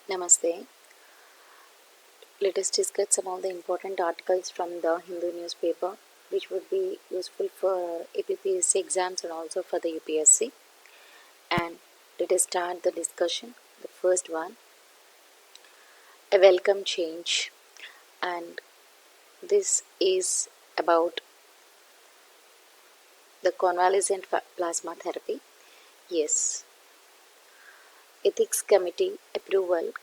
Namaste. Let us discuss some of the important articles from the Hindu newspaper which would be useful for APPSC exams and also for the UPSC. And let us start the discussion. The first one, a welcome change. And this is about the convalescent plasma therapy. Yes, Ethics Committee approval.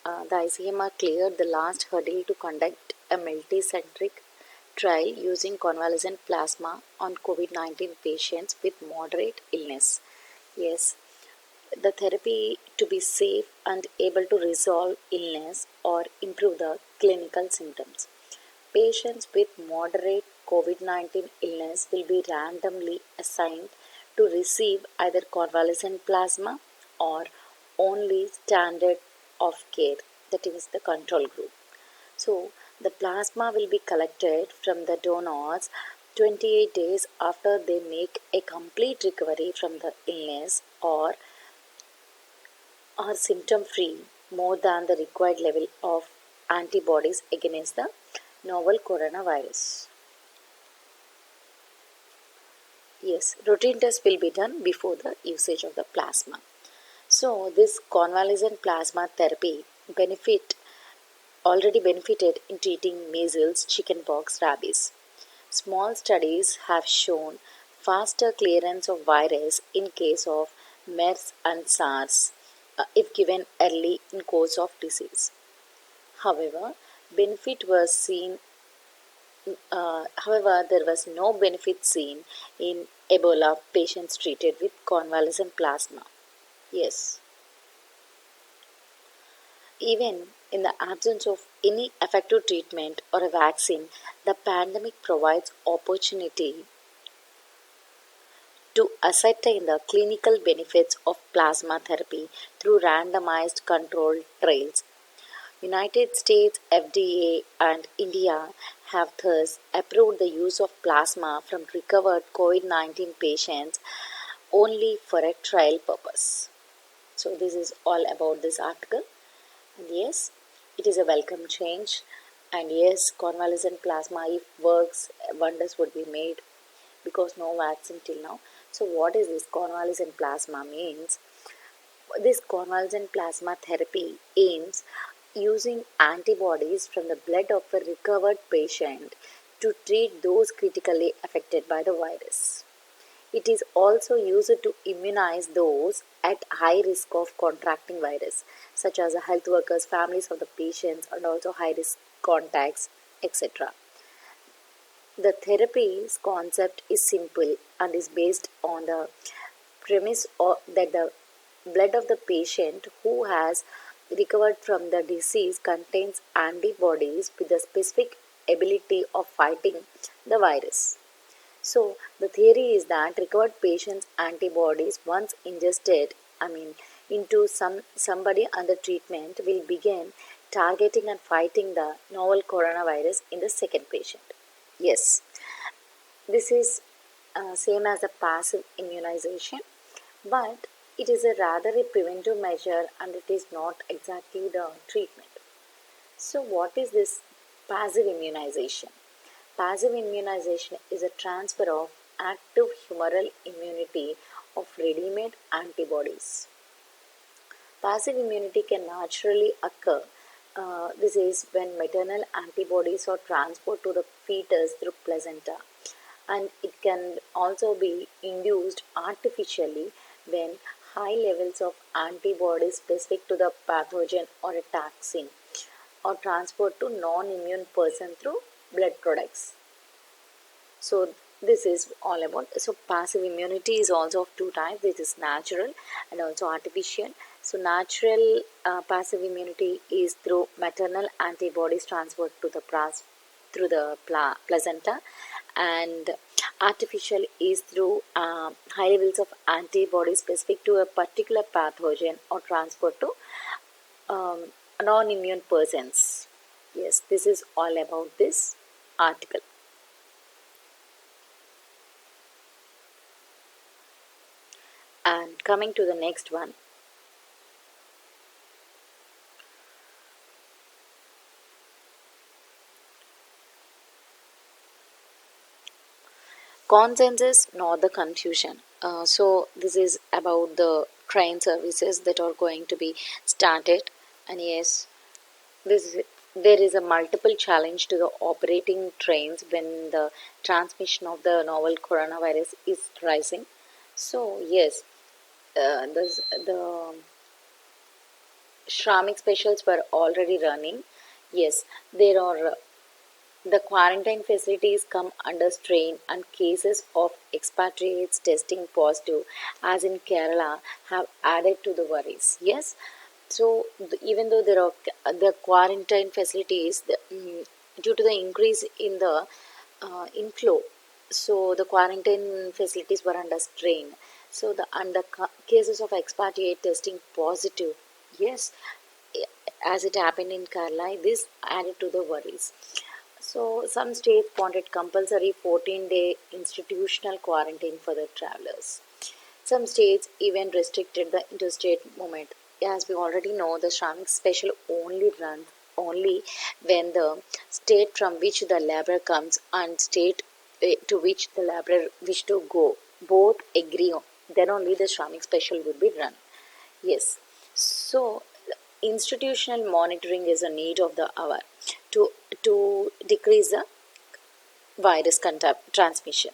The ICMR cleared the last hurdle to conduct a multi-centric trial using convalescent plasma on COVID-19 patients with moderate illness. Yes, the therapy to be safe and able to resolve illness or improve the clinical symptoms. Patients with moderate COVID-19 illness will be randomly assigned to receive either convalescent plasma or only standard of care, that is the control group. So, the plasma will be collected from the donors 28 days after they make a complete recovery from the illness or are symptom free more than the required level of antibodies against the novel coronavirus. Yes, routine tests will be done before the usage of the plasma. So, this convalescent plasma therapy already benefited in treating measles, chickenpox, rabies. Small studies have shown faster clearance of virus in case of MERS and SARS if given early in course of disease. However, benefit was seen. However, there was no benefit seen in Ebola patients treated with convalescent plasma. Yes, even in the absence of any effective treatment or a vaccine, the pandemic provides opportunity to ascertain the clinical benefits of plasma therapy through randomized controlled trials. United States FDA and India have thus approved the use of plasma from recovered COVID-19 patients only for a trial purpose. So this is all about this article. And yes, it is a welcome change. And yes, convalescent plasma, if works, wonders would be made because no vaccine till now. So what is this convalescent plasma means? This convalescent plasma therapy aims using antibodies from the blood of a recovered patient to treat those critically affected by the virus. It is also used to immunize those at high risk of contracting virus, such as the health workers, families of the patients, and also high risk contacts, etc. The therapy's concept is simple and is based on the premise that the blood of the patient who has recovered from the disease contains antibodies with the specific ability of fighting the virus. So the theory is that recovered patients' antibodies, once ingested, into somebody under treatment, will begin targeting and fighting the novel coronavirus in the second patient. Yes, this is same as a passive immunization, but it is a rather a preventive measure and it is not exactly the treatment. So, what is this passive immunization? Passive immunization is a transfer of active humoral immunity of ready-made antibodies. Passive immunity can naturally occur. This is when maternal antibodies are transferred to the fetus through placenta, and it can also be induced artificially when high levels of antibodies specific to the pathogen or a toxin are transferred to non-immune person through blood products. So this is all about. So passive immunity is also of two types. This is natural and also artificial. So natural passive immunity is through maternal antibodies transferred to the placenta, and artificial is through high levels of antibodies specific to a particular pathogen or transferred to non-immune persons. Yes, this is all about this article. And coming to the next one, Consensus, not the confusion. So this is about the train services that are going to be started, and yes, this there is a multiple challenge to the operating trains when the transmission of the novel coronavirus is rising. So yes, the Shramik specials were already running. Yes, there are the quarantine facilities come under strain, and cases of expatriates testing positive, as in Kerala, have added to the worries. Yes, so even though there are the quarantine facilities, due to the increase in the inflow, so the quarantine facilities were under strain. So the under cases of expatriate testing positive, yes, as it happened in Kerala, this added to the worries. So, some states wanted compulsory 14-day institutional quarantine for the travelers. Some states even restricted the interstate movement. As we already know, the Shramik special only runs only when the state from which the laborer comes and state to which the laborer wish to go both agree on. Then only the Shramik special would be run. Yes. So institutional monitoring is a need of the hour to decrease the transmission.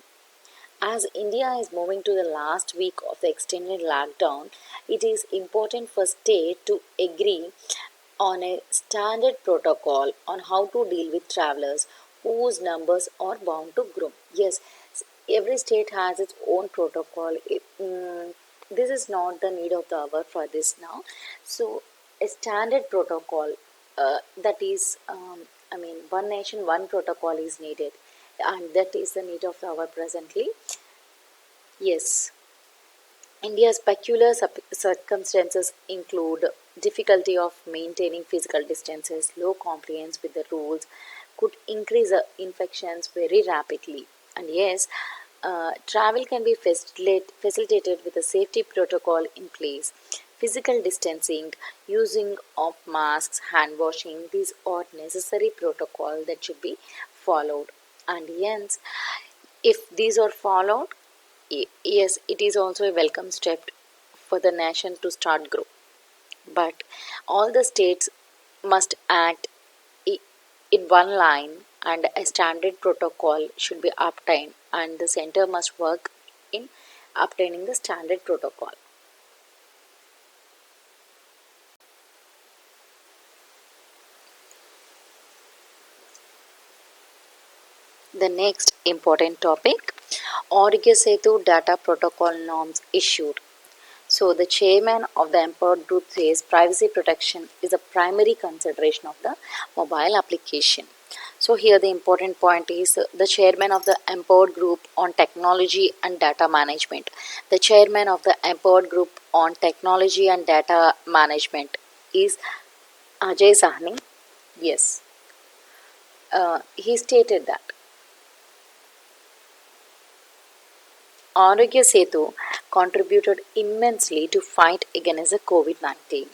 As India is moving to the last week of the extended lockdown, it is important for state to agree on a standard protocol on how to deal with travelers whose numbers are bound to grow. Yes, every state has its own protocol. This is not the need of the hour for this now. So, a standard protocol that is, one nation, one protocol is needed, and that is the need of the hour presently. Yes, India's peculiar circumstances include difficulty of maintaining physical distances, low compliance with the rules could increase infections very rapidly. And yes, travel can be facilitated with a safety protocol in place. Physical distancing, using of masks, hand washing, these are necessary protocol that should be followed. And yes, if these are followed, yes, it is also a welcome step for the nation to start grow. But all the states must act in one line, and a standard protocol should be obtained, and the center must work in obtaining the standard protocol. The next important topic, Arogya Setu data protocol norms issued. So, the chairman of the empowered group says privacy protection is a primary consideration of the mobile application. So, here the important point is the chairman of the empowered group on technology and data management. The chairman of the empowered group on technology and data management is Ajay Sahni. Yes, he stated that Arogya Setu contributed immensely to fight against the COVID-19.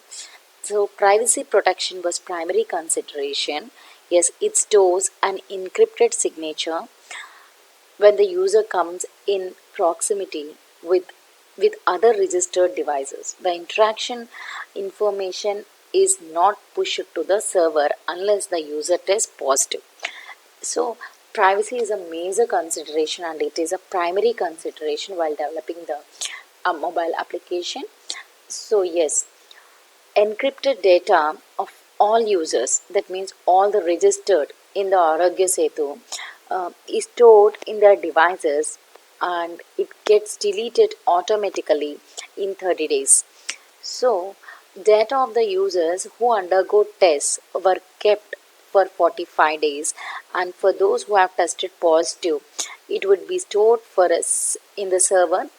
So privacy protection was primary consideration. Yes, it stores an encrypted signature when the user comes in proximity with other registered devices. The interaction information is not pushed to the server unless the user tests positive. So, privacy is a major consideration, and it is a primary consideration while developing the mobile application. So, yes, encrypted data of all users, that means all the registered in the Arogya Setu, is stored in their devices, and it gets deleted automatically in 30 days. So, data of the users who undergo tests were kept for 45 days, and for those who have tested positive, it would be stored for us in the server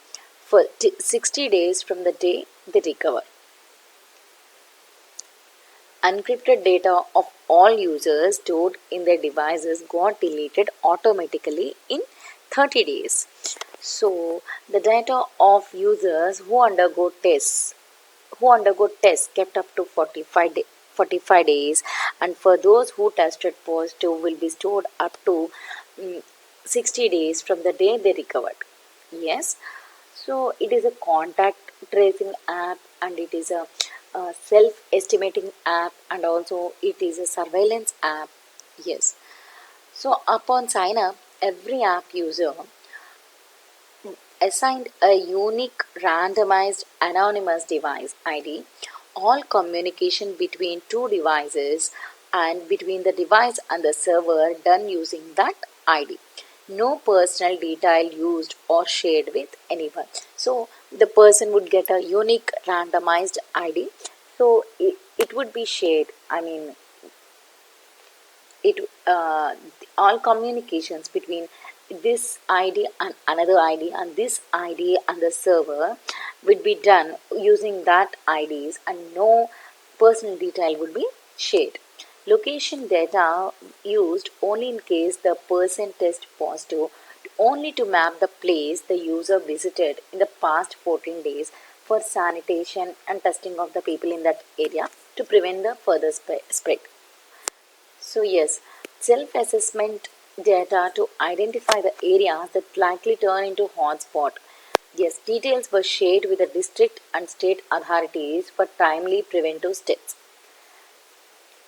for 60 days from the day they recover. Encrypted data of all users stored in their devices got deleted automatically in 30 days. So, the data of users who undergo tests kept up to 45 days, and for those who tested positive will be stored up to 60 days from the day they recovered. Yes, so it is a contact tracing app, and it is a self estimating app, and also it is a surveillance app. Yes, so upon sign up, every app user assigned a unique randomized anonymous device ID. All communication between two devices and between the device and the server done using that ID. No personal detail used or shared with anyone. So the person would get a unique randomized ID. So it would be shared. I mean, it all communications between this ID and another ID and this ID and the server would be done using that IDs, and no personal detail would be shared. Location data used only in case the person test positive, only to map the place the user visited in the past 14 days for sanitation and testing of the people in that area to prevent the further spread. So yes, self-assessment data to identify the areas that likely turn into hotspot. Yes, details were shared with the district and state authorities for timely preventive steps.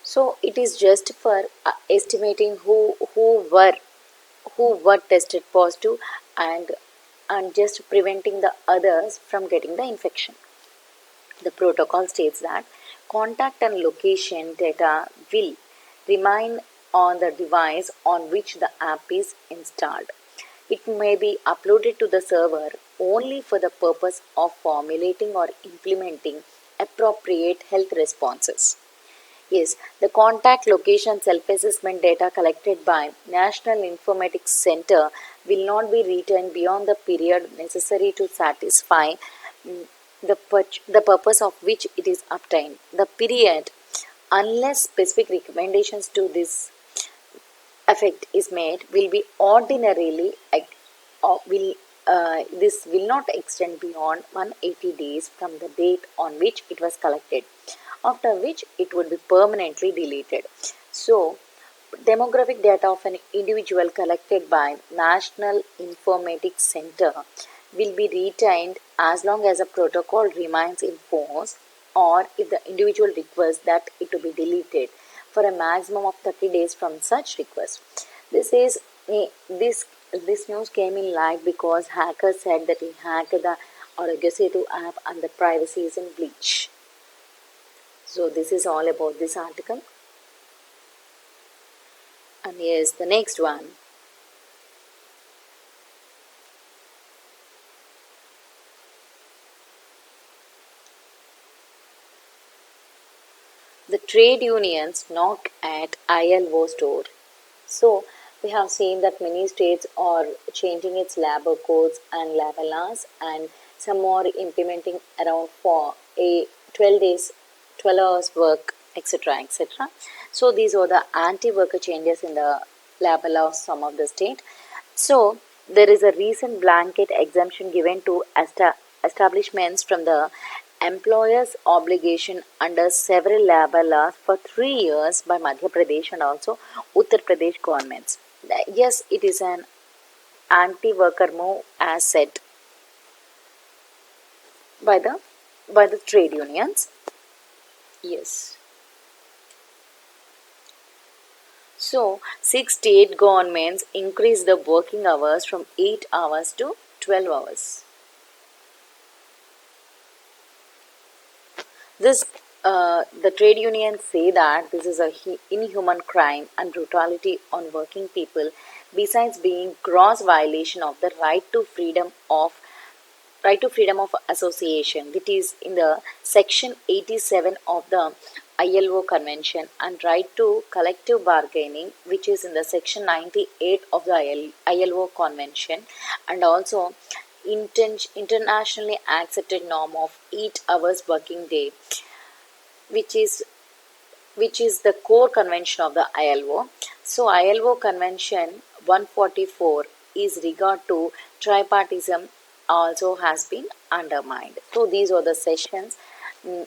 So it is just for estimating who were tested positive, and just preventing the others from getting the infection. The protocol states that contact and location data will remain on the device on which the app is installed. It may be uploaded to the server only for the purpose of formulating or implementing appropriate health responses. Yes, the contact location self-assessment data collected by National Informatics Center will not be retained beyond the period necessary to satisfy mm, the purpose of which it is obtained. The period, unless specific recommendations to this effect is made, will be ordinarily will this will not extend beyond 180 days from the date on which it was collected, after which it would be permanently deleted. So demographic data of an individual collected by National Informatics Center will be retained as long as a protocol remains in force, or if the individual requests that it to be deleted for a maximum of 30 days from such request. This is this news came in light because hackers said that he hacked the Arogyosetu app and the privacy is in breach. So this is all about this article. And here's the next one. The trade unions knock at ILO store. So we have seen that many states are changing its labor codes and labor laws, and some are implementing around for a 12 days, 12 hours work, etc. etc. So these are the anti-worker changes in the labor laws some of the state. So there is a recent blanket exemption given to establishments from the employer's obligation under several labor laws for 3 years by Madhya Pradesh and also Uttar Pradesh governments. Yes, it is an anti-worker move as said by the trade unions. Yes. So, six state governments increased the working hours from 8 hours to 12 hours. This the trade unions say that this is a inhuman crime and brutality on working people, besides being gross violation of the right to freedom of association, which is in the section 87 of the ILO convention, and right to collective bargaining, which is in the section 98 of the ILO convention, and also internationally accepted norm of 8 hours working day, which is the core convention of the ILO. So ILO convention 144 is regard to tripartism also has been undermined. So these are the sessions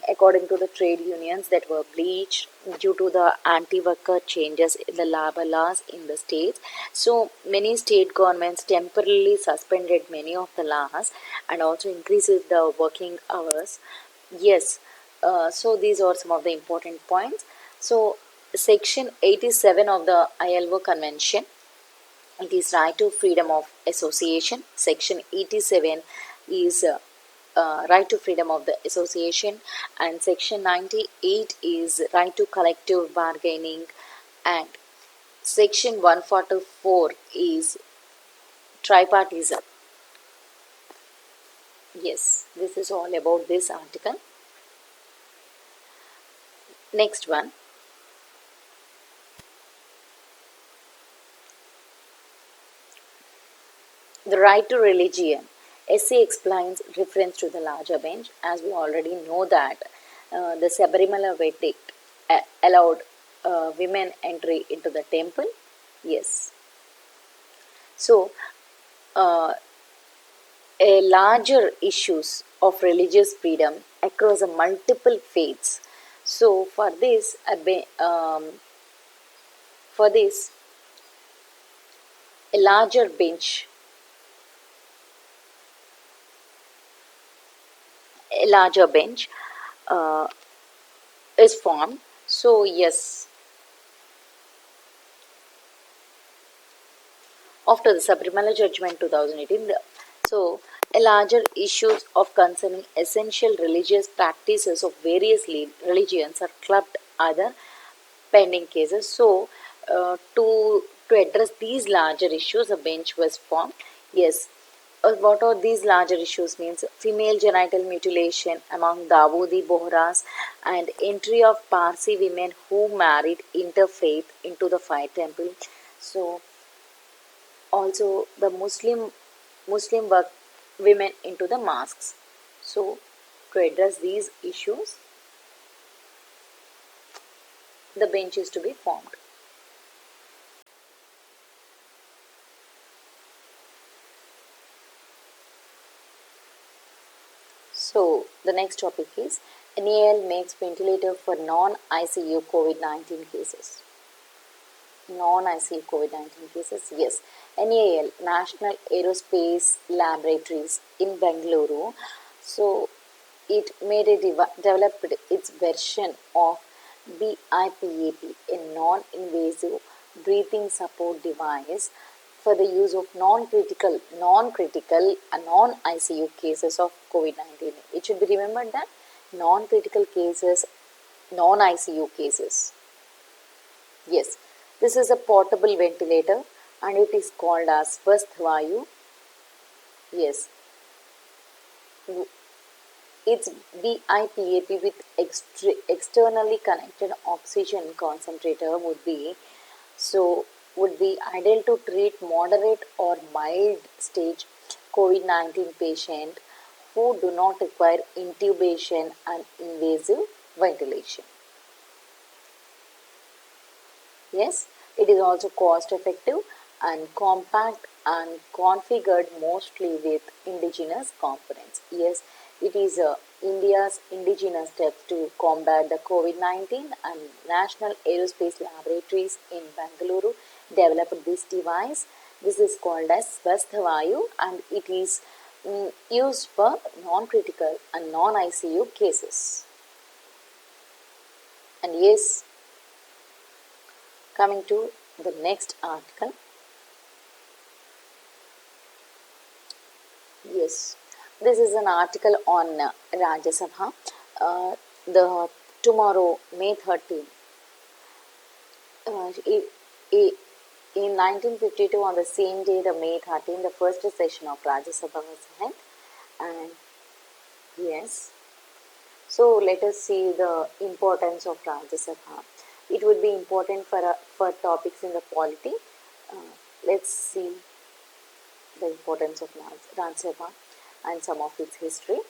according to the trade unions that were bleached due to the anti-worker changes in the labor laws in the states. So many state governments temporarily suspended many of the laws and also increased the working hours. Yes, so these are some of the important points. So section 87 of the ILO convention, it is right to freedom of association. Section 87 is right to freedom of the association, and section 98 is right to collective bargaining, and section 144 is tripartism. Yes, this is all about this article. Next one, the right to religion. Essay explains reference to the larger bench, as we already know that the Sabarimala verdict allowed women entry into the temple. Yes. So, uh, a larger issues of religious freedom across a multiple faiths. So, for this, a larger bench, a larger bench uh, is formed. So, yes, after the Sabrimala judgment 2018, so a larger issues of concerning essential religious practices of various religions are clubbed other pending cases. So, to address these larger issues, a bench was formed. Yes. What are these larger issues means female genital mutilation among Dawoodi Bohras and entry of Parsi women who married interfaith into the fire temple. So also the Muslim work women into the mosques. So to address these issues, the bench is to be formed. So the next topic is NAL makes ventilator for non-ICU COVID-19 cases. Non-ICU COVID-19 cases, yes. NAL, National Aerospace Laboratories in Bengaluru. So it made developed its version of BIPAP, a non-invasive breathing support device for the use of non-critical and non-ICU cases of COVID-19. It should be remembered that non-critical cases, non-ICU cases. Yes, this is a portable ventilator and it is called as Vayu. Yes, it's BIPAP with externally connected oxygen concentrator would be ideal to treat moderate or mild stage COVID-19 patient who do not require intubation and invasive ventilation. Yes, it is also cost effective and compact and configured mostly with indigenous components. Yes, it is India's indigenous steps to combat the COVID-19, and National Aerospace Laboratories in Bengaluru developed this device. This is called as Vayu and it is used for non-critical and non-ICU cases. And yes, coming to the next article. Yes, this is an article on Rajya Sabha. The tomorrow, May 13th. In 1952, on the same day, the May 13th, the first session of Rajya Sabha was held. And yes, so let us see the importance of Rajya Sabha. It would be important for topics in the polity. Let's see the importance of Rajya Sabha and some of its history.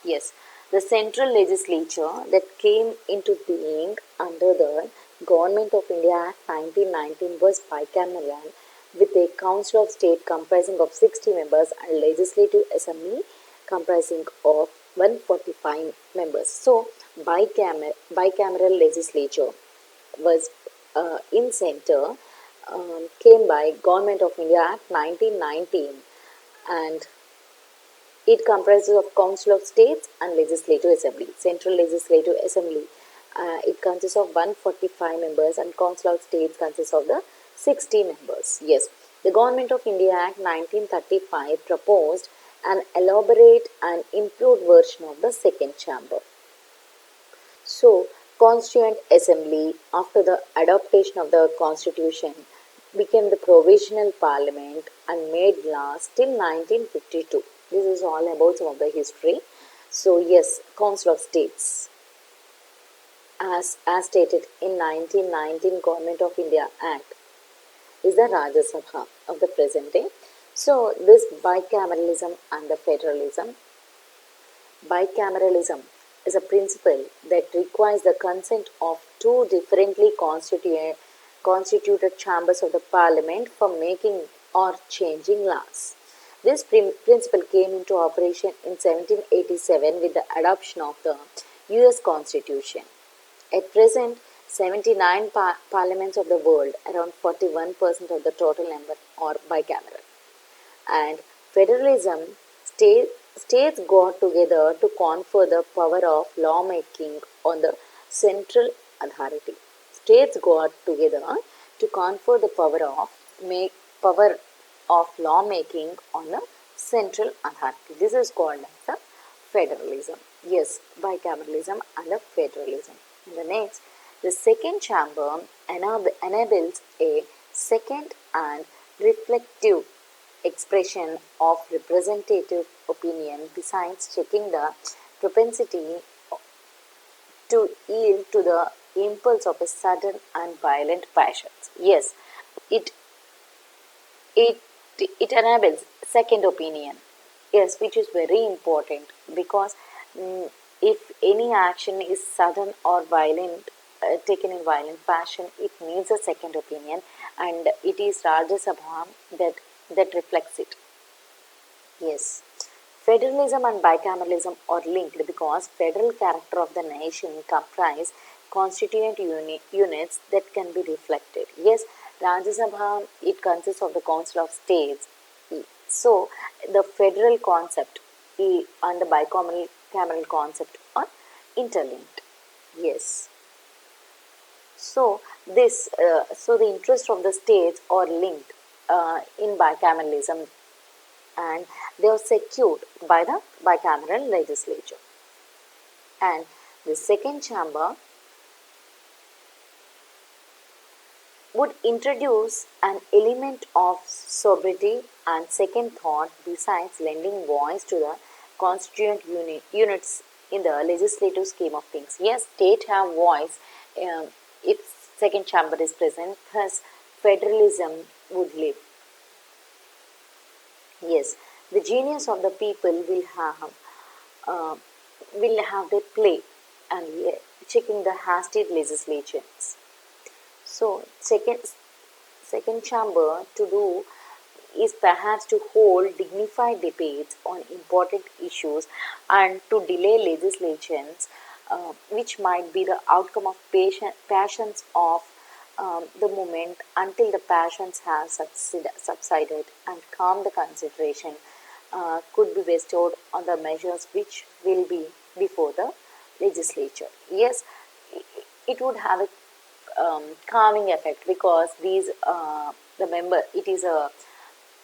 Yes, the central legislature that came into being under the Government of India Act 1919 was bicameral with a Council of State comprising of 60 members and Legislative Assembly comprising of 145 members. So, bicameral legislature was in center came by Government of India Act 1919, and it comprises of Council of States and Legislative Assembly. Central Legislative Assembly. It consists of 145 members and Council of States consists of the 60 members. Yes, the Government of India Act 1935 proposed an elaborate and improved version of the second chamber. So, Constituent Assembly, after the adoption of the Constitution, became the provisional parliament and made laws till 1952. This is all about some of the history. So, yes, Council of States, as stated in 1919 Government of India Act, is the Rajya Sabha of the present day. So, this bicameralism and the federalism. Bicameralism is a principle that requires the consent of two differently constituted chambers of the parliament for making or changing laws. This principle came into operation in 1787 with the adoption of the US Constitution. At present, 79 parliaments of the world, around 41% of the total number, are bicameral. And federalism, states got together to confer the power of lawmaking on the central authority. States got together to confer the power of lawmaking on the central authority. This is called as the federalism. Yes, bicameralism and the federalism. And the next, the second chamber enables a second and reflective expression of representative opinion besides checking the propensity to yield to the impulse of a sudden and violent passions. Yes, it it it enables second opinion. Yes, which is very important because if any action is sudden or violent, taken in violent passion, it needs a second opinion, and it is Rajya Sabha that reflects it. Yes. Federalism and bicameralism are linked because federal character of the nation comprise constituent units that can be reflected. Yes, Rajya Sabha, it consists of the Council of States. So, the federal concept and the bicameral concept are interlinked. Yes. So the interests of the states are linked in bicameralism, and they are secured by the bicameral legislature. And the second chamber would introduce an element of sobriety and second thought besides lending voice to the constituent units in the legislative scheme of things. Yes, state have voice if second chamber is present, thus federalism would live. Yes, the genius of the people uh, will have their play and checking the hasty legislations. So second chamber to do is perhaps to hold dignified debates on important issues and to delay legislations which might be the outcome of passions of the moment until the passions have subsided and calm the consideration could be bestowed on the measures which will be before the legislature. Yes, it would have a calming effect because these the member it is a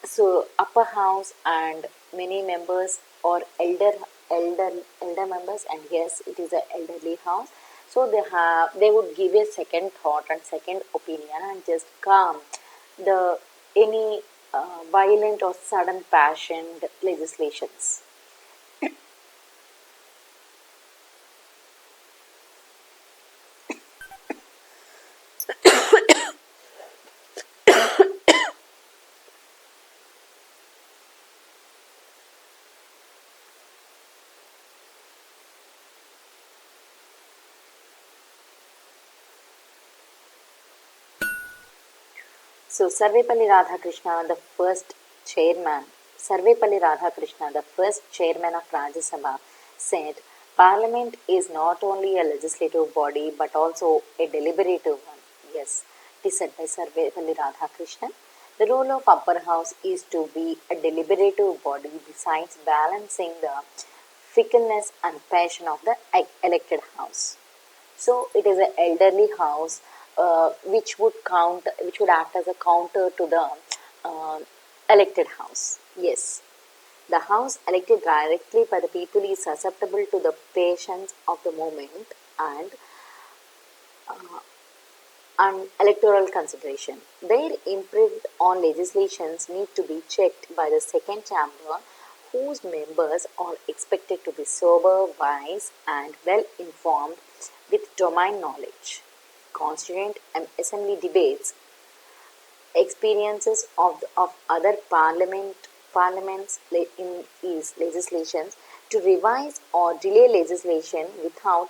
so upper house and many members or elder members, and yes, it is a elderly house. So they would give a second thought and second opinion and just calm the any violent or sudden passioned legislations. So Sarvepalli Radhakrishna, the first chairman, Sarvepalli Radhakrishna, the first chairman of Rajya Sabha, said, Parliament is not only a legislative body but also a deliberative one. Yes, it is said by Sarvepalli Radhakrishnan. The role of upper house is to be a deliberative body besides balancing the fickleness and passion of the elected house. So it is an elderly house which would act as a counter to the uh, elected house. Yes, the house elected directly by the people is susceptible to the passions of the moment and electoral consideration. Their imprint on legislations need to be checked by the second chamber, whose members are expected to be sober, wise, and well informed with domain knowledge. Constituent and assembly debates experiences of other parliaments in these legislations to revise or delay legislation without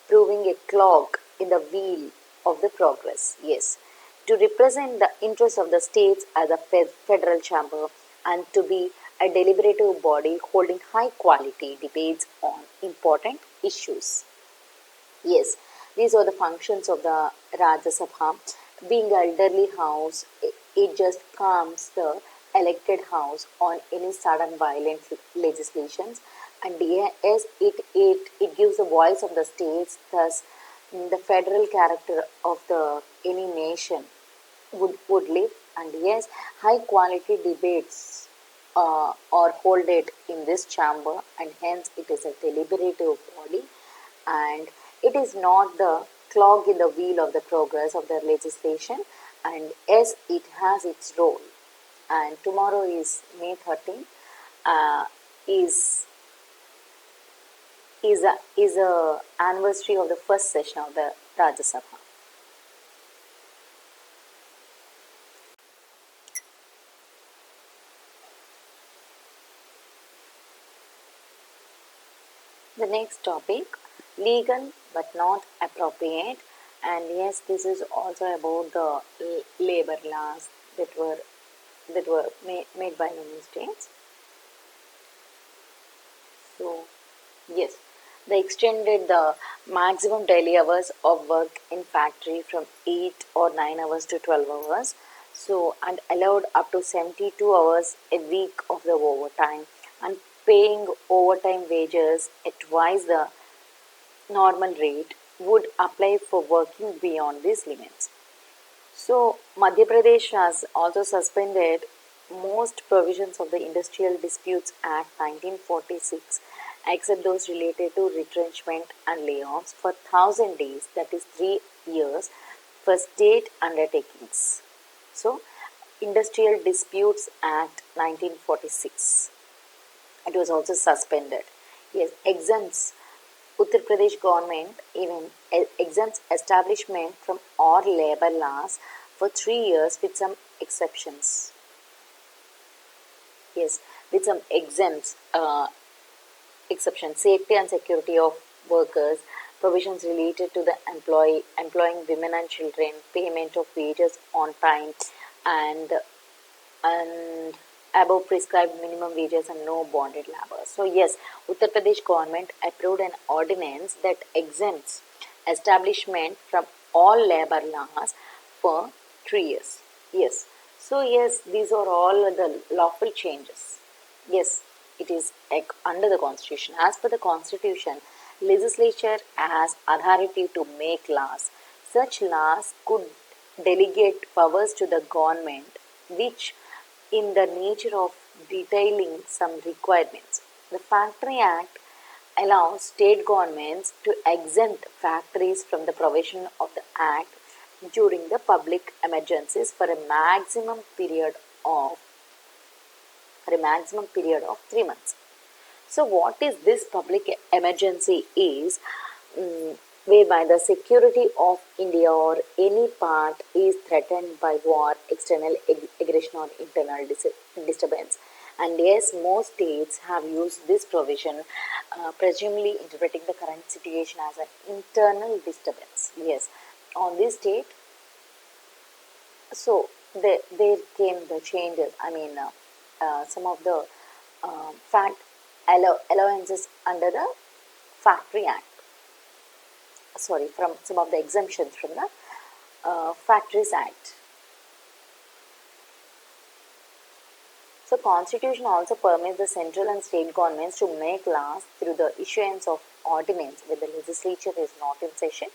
proving a clog in the wheel of the progress. Yes, to represent the interests of the states as a federal chamber and to be a deliberative body holding high quality debates on important issues. Yes, these are the functions of the Rajya Sabha. Being elderly house, it just calms the elected house on any sudden violent legislations, and yes, it gives the voice of the states. Thus, the federal character of the any nation would live, and yes, high quality debates are holded in this chamber, and hence it is a deliberative body, and it is not the clog in the wheel of the progress of the legislation, and yes, it has its role. And tomorrow is May 13th, uh, is is a anniversary of the first session of the Rajya Sabha. The next topic, legal but not appropriate, and yes, this is also about the labor laws that were made by many states. So yes, they extended the maximum daily hours of work in factory from 8 or 9 hours to 12 hours. So, and allowed up to 72 hours a week of the overtime, and paying overtime wages at twice the normal rate would apply for working beyond these limits. So, Madhya Pradesh has also suspended most provisions of the Industrial Disputes Act 1946 except those related to retrenchment and layoffs for 1000 days, that is 3 years, for state undertakings. So, Industrial Disputes Act 1946. It was also suspended. Yes, exempts Uttar Pradesh government even exempts establishment from all labor laws for 3 years with some exceptions. Yes, with some exempts exceptions, safety and security of workers, provisions related to the employing women and children, payment of wages on time, and and above prescribed minimum wages and no bonded labor. So yes, Uttar Pradesh government approved an ordinance that exempts establishment from all labor laws for 3 years. Yes. So yes, these are all the lawful changes. Yes, it is under the constitution. As per the constitution, legislature has authority to make laws. Such laws could delegate powers to the government, which in the nature of detailing some requirements. The Factory Act allows state governments to exempt factories from the provision of the Act during the public emergencies of for a maximum period of 3 months. So, what is this public emergency is whereby the security of India or any part is threatened by war, external aggression, or internal disturbance. And yes, most states have used this provision, presumably interpreting the current situation as an internal disturbance. Yes, on this state, so there came the changes. I mean, some of the fact allowances under the Factory Act. Sorry, from some of the exemptions from the Factories Act. So Constitution also permits the central and state governments to make laws through the issuance of ordinance when the legislature is not in session,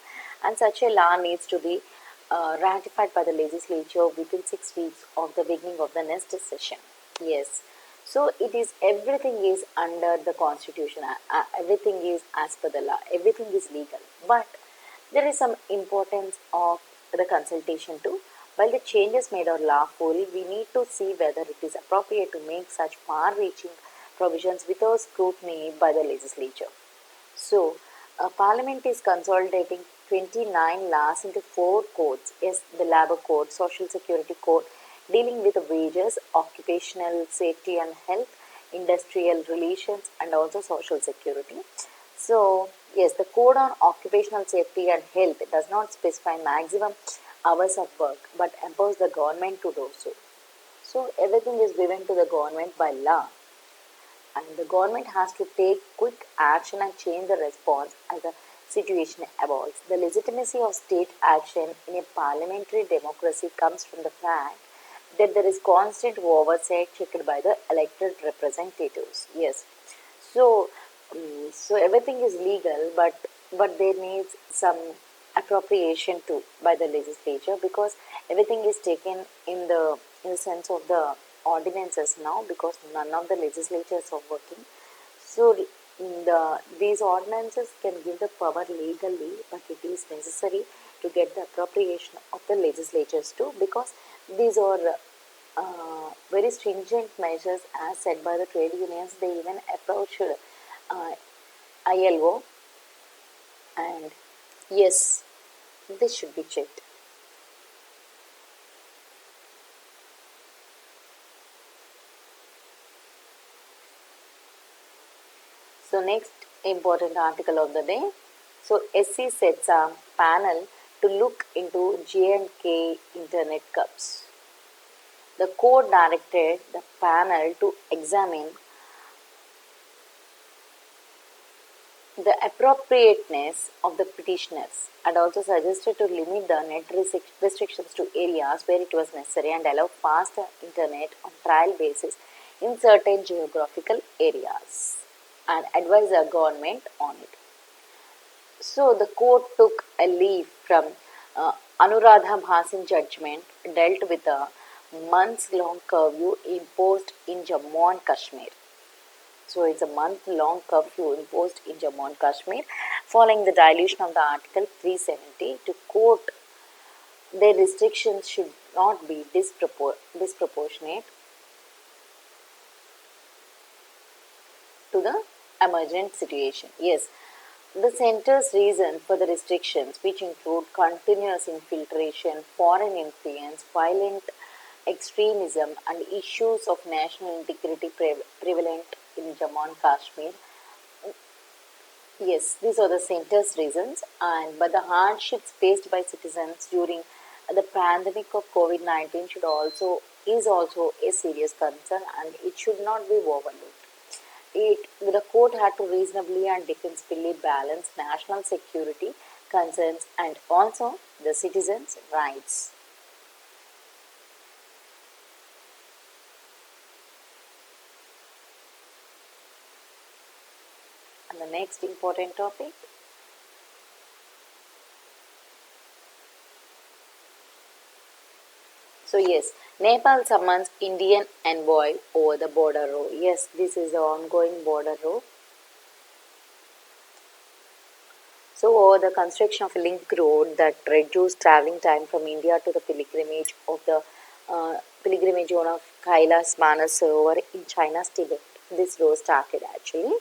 and such a law needs to be ratified by the legislature within 6 weeks of the beginning of the next session. Yes. So it is, everything is under the constitution, everything is as per the law, everything is legal. But there is some importance of the consultation too. While the changes made are lawful, we need to see whether it is appropriate to make such far-reaching provisions without scrutiny by the legislature. So, Parliament is consolidating 29 laws into 4 codes. Yes, the Labour Code, Social Security Code, dealing with wages, occupational safety and health, industrial relations, and also social security. So, yes, the Code on Occupational Safety and Health does not specify maximum hours of work but empowers the government to do so. So, everything is given to the government by law, and the government has to take quick action and change the response as the situation evolves. The legitimacy of state action in a parliamentary democracy comes from the fact that there is constant oversight checked by the elected representatives. Yes. So, so everything is legal, but there needs some appropriation too by the legislature, because everything is taken in the sense of the ordinances now, because none of the legislatures are working. So these ordinances can give the power legally, but it is necessary to get the appropriation of the legislatures too, because these are very stringent measures as said by the trade unions. They even approached ILO, and yes, this should be checked. So next important article of the day. So SC sets a panel to look into J&K internet cups. The court directed the panel to examine the appropriateness of the petitioners, and also suggested to limit the net restrictions to areas where it was necessary and allow faster internet on trial basis in certain geographical areas, and advise the government on it. So the court took a leaf from Anuradha Bhasin judgment, dealt with a months-long curfew imposed in Jammu and Kashmir. So it's a month-long curfew imposed in Jammu and Kashmir following the dilution of the Article 370 to quote, their restrictions should not be disproportionate to the emergent situation. Yes, the center's reason for the restrictions, which include continuous infiltration, foreign influence, violent extremism, and issues of national integrity prevalent in Jammu and Kashmir. Yes, these are the center's reasons, and but the hardships faced by citizens during the pandemic of COVID-19 is also a serious concern, and it should not be overlooked. The court had to reasonably and defensively balance national security concerns and also the citizens' rights. And the next important topic. So yes, Nepal summons Indian envoy over the border row. Yes, this is the ongoing border row. So over the construction of a link road that reduced travelling time from India to the pilgrimage zone of Kailas Manas Sarovar in China's Tibet. This road started actually.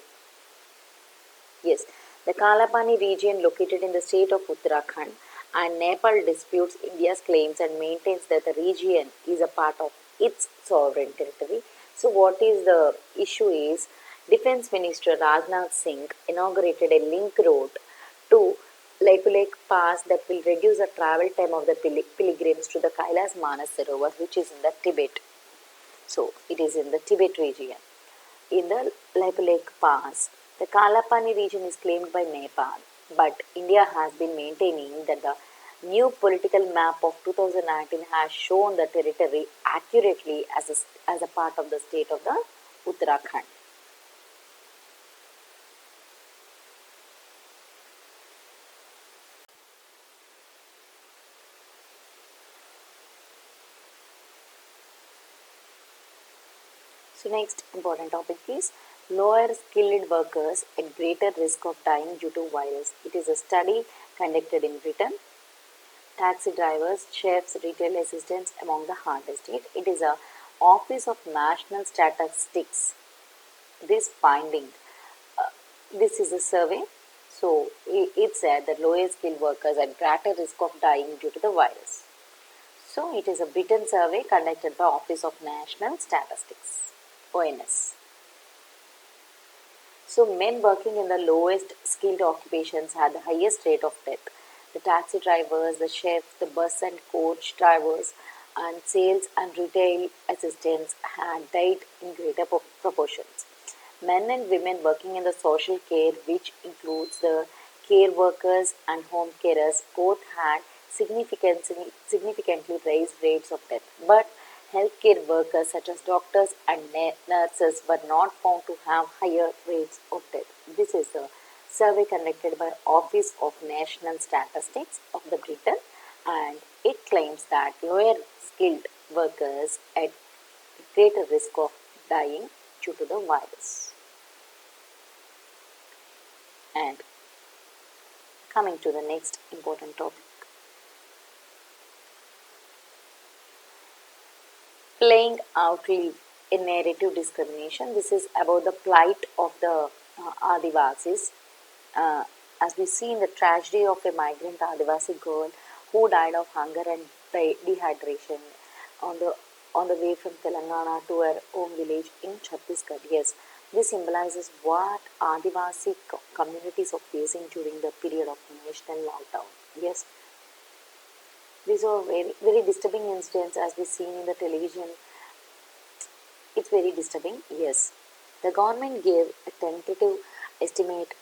Yes, the Kalapani region located in the state of Uttarakhand, and Nepal disputes India's claims and maintains that the region is a part of its sovereign territory. So what is the issue is, Defence Minister Rajnath Singh inaugurated a link road to Lake Pass that will reduce the travel time of the pilgrims to the Kailas Manas Sarovar, which is in the Tibet. So it is in the Tibet region. In the Lake Pass, the The Kalapani region is claimed by Nepal, but India has been maintaining that the new political map of 2019 has shown the territory accurately as a part of the state of the Uttarakhand. So next important topic is lower skilled workers at greater risk of dying due to virus. It is a study conducted in Britain. Taxi drivers, chefs, retail assistants among the hardest hit. It is a Office of National Statistics. This finding, uh, this is a survey. So it said that lower skilled workers at greater risk of dying due to the virus. So it is a Britain survey conducted by Office of National Statistics, ONS. So men working in the lowest skilled occupations had the highest rate of death. The taxi drivers, the chefs, the bus and coach drivers, and sales and retail assistants had died in greater proportions. Men and women working in the social care, which includes the care workers and home carers, both had significantly raised rates of death. But healthcare workers such as doctors and nurses were not found to have higher rates of death. This is the survey conducted by Office of National Statistics of the Britain, and it claims that lower skilled workers at greater risk of dying due to the virus. And coming to the next important topic, playing out leave in narrative discrimination. This is about the plight of the Adivasis. Uh, as we see in the tragedy of a migrant Adivasi girl who died of hunger and dehydration on the on the way from Telangana to her home village in Chhattisgarh. Yes, this symbolizes what Adivasi communities are facing during the period of national lockdown. Yes, these are very disturbing incidents as we seen in the television. It's very disturbing. Yes, the government gave a tentative estimate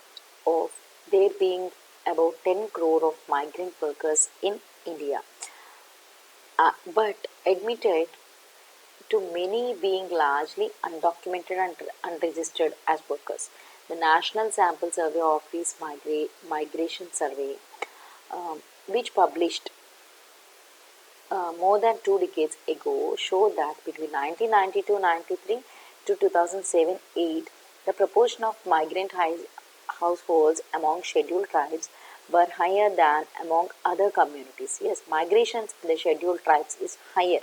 of there being about 10 crore of migrant workers in India, but admitted to many being largely undocumented and unregistered as workers. The National Sample Survey Office Migration Survey, which published more than 2 decades ago, showed that between 1992-93 to 2007-8, the proportion of migrant households among scheduled tribes were higher than among other communities. Yes, migrations in the scheduled tribes is higher,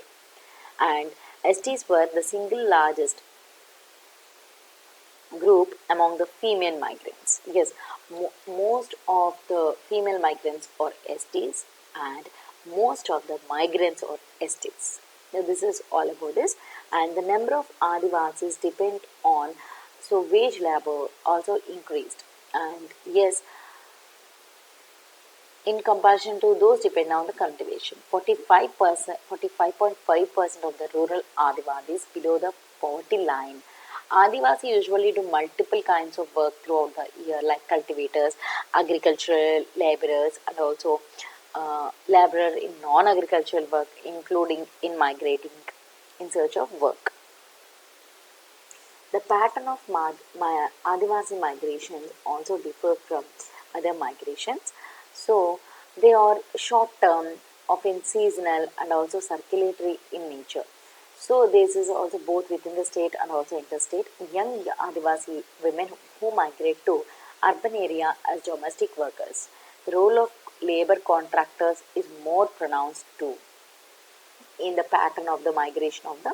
and STs were the single largest group among the female migrants. Yes, most of the female migrants are STs, and most of the migrants are STs. Now, this is all about this, and the number of Adivasis depend on so wage labor also increased, and yes, in comparison to those depend on the cultivation. 45%, 45.5% of the rural Adivasis below the poverty line. Adivasi usually do multiple kinds of work throughout the year, like cultivators, agricultural laborers, and also laborer in non-agricultural work, including in migrating in search of work. The pattern of Adivasi migrations also differ from other migrations. So, they are short term, often seasonal, and also circulatory in nature. So, this is also both within the state and also interstate. Young Adivasi women who migrate to urban area as domestic workers. The role of labor contractors is more pronounced too in the pattern of the migration of the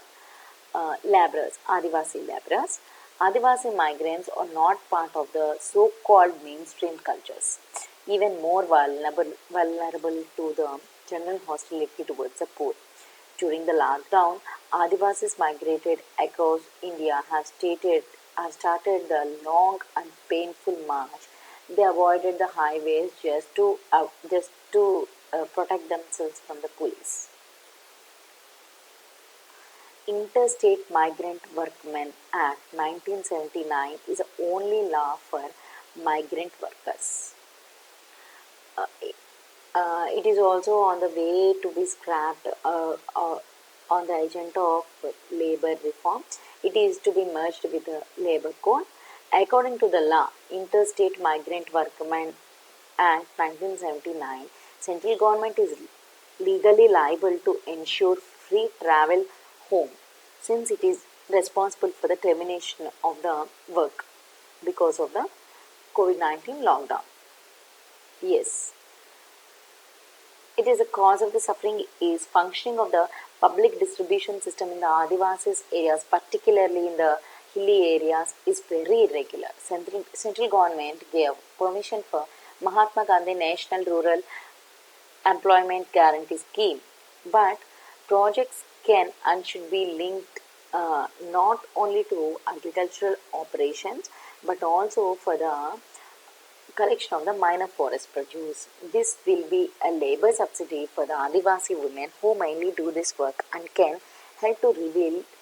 laborers, Adivasi laborers. Adivasi migrants are not part of the so-called mainstream cultures, even more vulnerable to the general hostility towards the poor. During the lockdown, Adivasis migrated across India have started the long and painful march. They avoided the highways just to protect themselves from the police. Interstate Migrant Workmen Act 1979 is the only law for migrant workers. Uh, it is also on the way to be scrapped on the agenda of labor reform. It is to be merged with the labor code. According to the law, Interstate Migrant Workmen Act 1979, central government is legally liable to ensure free travel home since it is responsible for the termination of the work because of the COVID-19 lockdown. Yes, it is a cause of the suffering is functioning of the public distribution system in the Adivasis areas, particularly in the hilly areas, is very irregular. Central government gave permission for Mahatma Gandhi National Rural Employment Guarantee Scheme, but projects can and should be linked not only to agricultural operations but also for the collection of the minor forest produce. This will be a labor subsidy for the Adivasi women who mainly do this work and can help to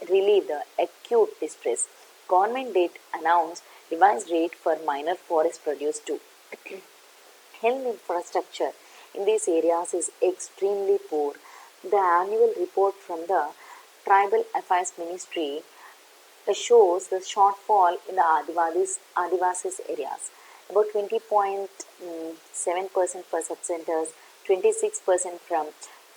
relieve the acute distress. Government did announce revised rate for minor forest produce too. Health infrastructure in these areas is extremely poor. The annual report from the Tribal Affairs Ministry shows the shortfall in the Adivasis areas. About 20.7% for sub-centers, 26%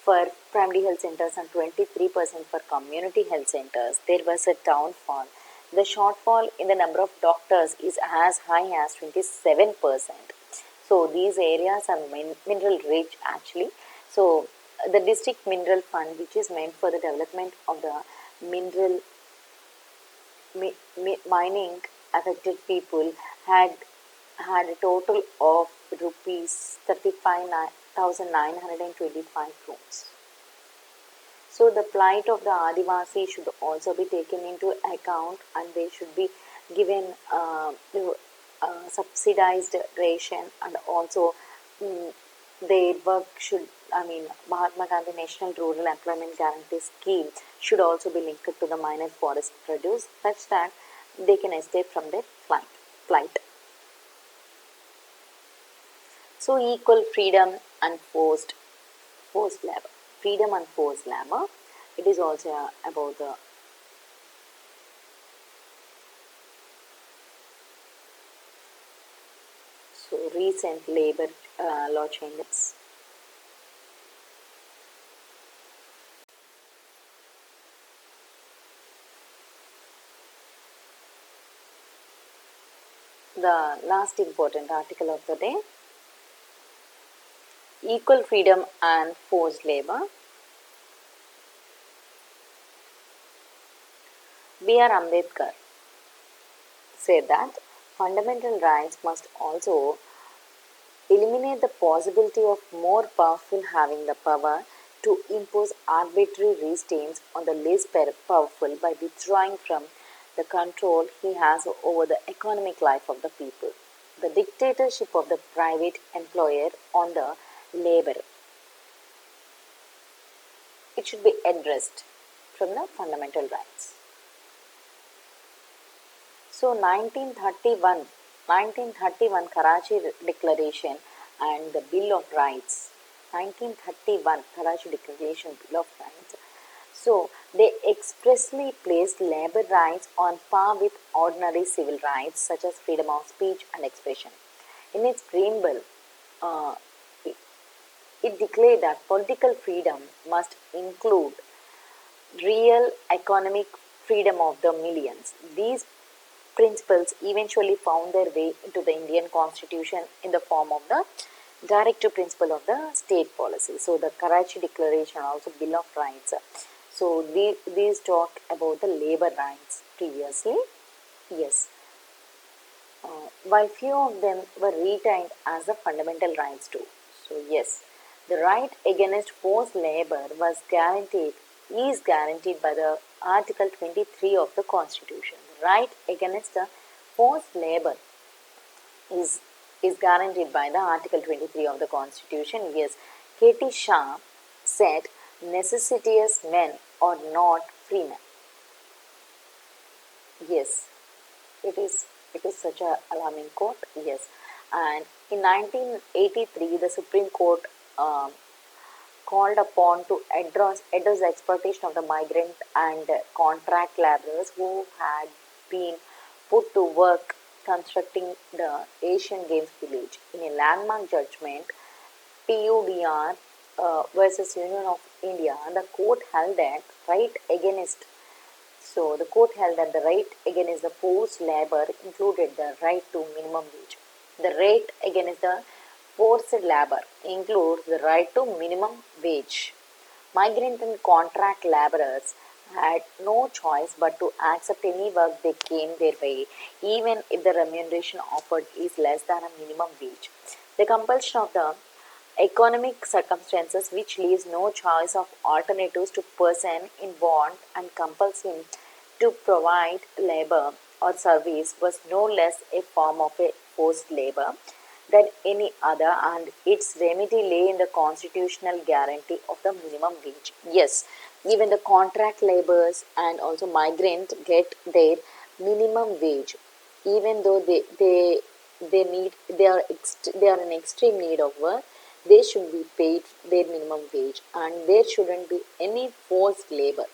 for primary health centers and 23% for community health centers. There was a downfall. The shortfall in the number of doctors is as high as 27%. So these areas are mineral rich actually. So the district mineral fund, which is meant for the development of the mineral mining affected people, had a total of rupees 35,925 crores. So the plight of the Adivasi should also be taken into account, and they should be given subsidized ration, and also their work should, Mahatma Gandhi National Rural Employment Guarantee Scheme should also be linked to the minor forest produce such that they can escape from their plight. So equal freedom and forced labor. Freedom and forced labor. It is also about the recent labor law changes. The last important article of the day: equal freedom and forced labor. B.R. Ambedkar said that fundamental rights must also eliminate the possibility of more powerful having the power to impose arbitrary restraints on the less powerful by withdrawing from the control he has over the economic life of the people. The dictatorship of the private employer on the labor. It should be addressed from the fundamental rights. So 1931 Karachi Declaration and the Bill of Rights. 1931 Karachi Declaration Bill of Rights. So they expressly placed labor rights on par with ordinary civil rights such as freedom of speech and expression. In its preamble, it declared that political freedom must include real economic freedom of the millions. These principles eventually found their way into the Indian Constitution in the form of the directive principle of the state policy. So the Karachi Declaration, also Bill of Rights. So these talk about the labor rights previously. Yes. While few of them were retained as the fundamental rights too. So yes, the right against forced labor is guaranteed by the Article 23 of the Constitution. The right against the forced labor is guaranteed by the Article 23 of the Constitution. Yes, K.T. Shah said, necessitous men are not free men. Yes, it is. It is such a alarming quote. Yes, and in 1983, the Supreme Court um, called upon to address the exploitation of the migrant and contract laborers who had been put to work constructing the Asian Games village. In a landmark judgment, PUDR versus Union of India, the court held that right against the court held that the right against the forced labor included the right to minimum wage. The right against the forced labor includes the right to minimum wage. Migrant and contract laborers had no choice but to accept any work they came their way, even if the remuneration offered is less than a minimum wage. The compulsion of the economic circumstances which leaves no choice of alternatives to person in want and compels him to provide labor or service was no less a form of a forced labor than any other, and its remedy lay in the constitutional guarantee of the minimum wage. Yes, even the contract laborers and also migrant get their minimum wage, even though they are in extreme need of work. They should be paid their minimum wage, and there shouldn't be any forced labor.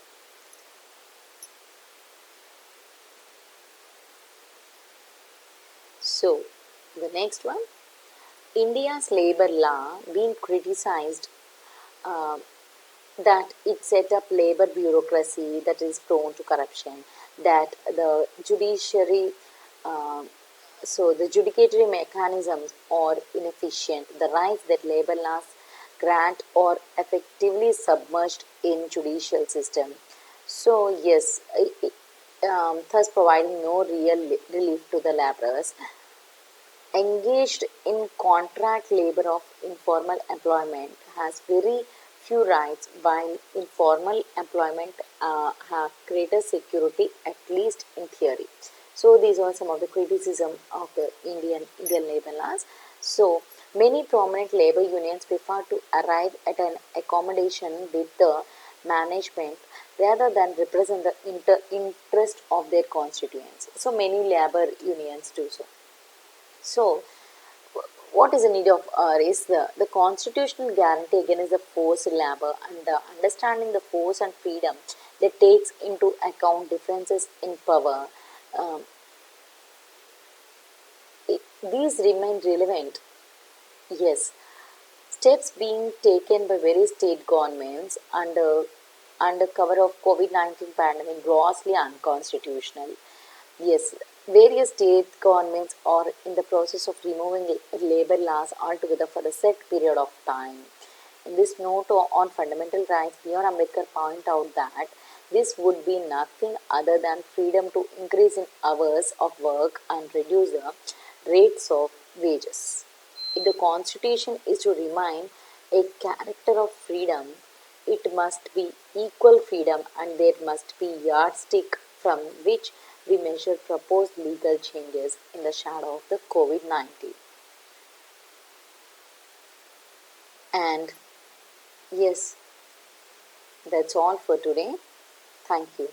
So, the next one, India's labor law being criticized uh, that it set up labor bureaucracy that is prone to corruption, that the judiciary, uh, the judicatory mechanisms are inefficient, the rights that labor laws grant are effectively submerged in judicial system. So yes, thus providing no real relief to the laborers engaged in contract labor of informal employment has very few rights, while informal employment have greater security, at least in theory. So these are some of the criticism of the Indian labor laws. So many prominent labor unions prefer to arrive at an accommodation with the management rather than represent the interest of their constituents. So many labor unions do so. So, what is the need of is the constitutional guarantee against the forced labor and the understanding the force and freedom that takes into account differences in power. Um, these remain relevant. Yes, steps being taken by various state governments under cover of COVID-19 pandemic grossly unconstitutional. Yes, various state governments are in the process of removing labor laws altogether for a set period of time. In this note on fundamental rights, B.R. Ambedkar point out that this would be nothing other than freedom to increase in hours of work and reduce the rates of wages. If the Constitution is to remain a character of freedom, it must be equal freedom, and there must be yardstick from which we measure proposed legal changes in the shadow of the COVID-19. And yes, that's all for today. Thank you.